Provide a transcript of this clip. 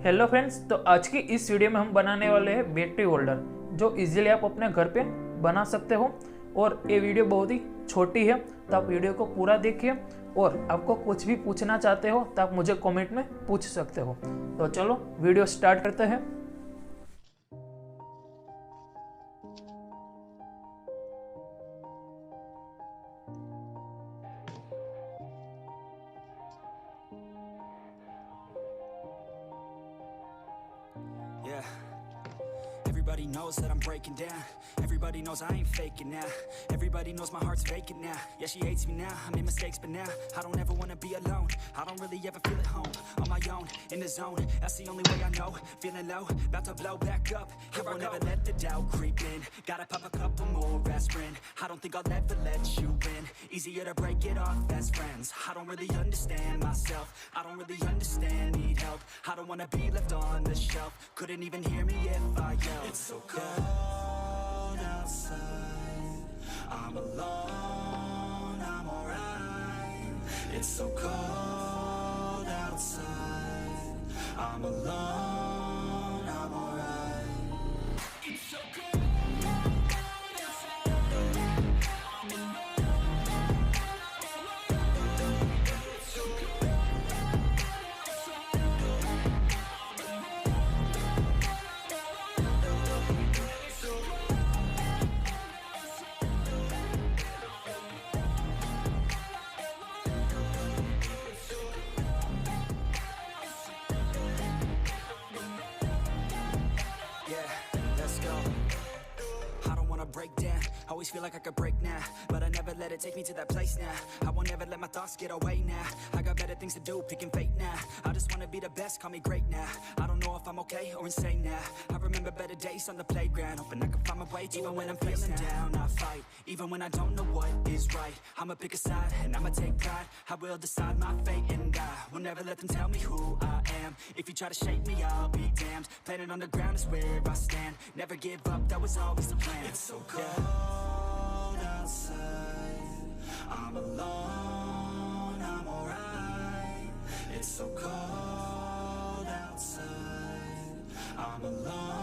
Hello friends, तो आज की इस वीडियो में हम बनाने वाले हैं बैटरी होल्डर जो इजीली आप अपने घर पे बना सकते हो। और ये वीडियो बहुत ही छोटी है, तो आप वीडियो को पूरा देखिए और आपको कुछ भी पूछना चाहते हो तो आप मुझे कमेंट में पूछ सकते हो। तो चलो वीडियो स्टार्ट करते हैं। Yeah. Everybody knows that I'm breaking down. Everybody knows I ain't faking now. Everybody knows my heart's vacant now. Yeah, she hates me now. I made mistakes, but now I don't ever wanna be alone. I don't really ever feel at home. On my own, in the zone. That's the only way I know. Feeling low, about to blow back up. I won't ever let the doubt creep in. Gotta pop a couple more aspirin. I don't think I'll ever let you in. Easier to break it off best friends. I don't really understand myself. I don't really understand, need help. I don't wanna be left on the shelf. Couldn't even hear me if I yelled. It's so cold outside. I'm alone, I'm alright. It's so cold outside. I'm alone, I'm alright. It's so cold. Break down, always feel like I could break now, but I never let it take me to that place now. I won't ever let my thoughts get away now. I got better things to do, picking fate now. I just wanna be the best, call me great now. I don't know if I'm okay or insane now. I remember better days on the playground, hoping I can find my way to even when I'm feeling down. I fight, even when I don't know what is right. I'ma pick a side, and I'ma take pride. I will decide my fate, and I will never let them tell me who I am. If you try to shake me, I'll be damned. Planet on the ground is where I stand. Never give up, that was always the plan. It's so cold outside. I'm alone, I'm alright. It's so cold outside. I'm alone.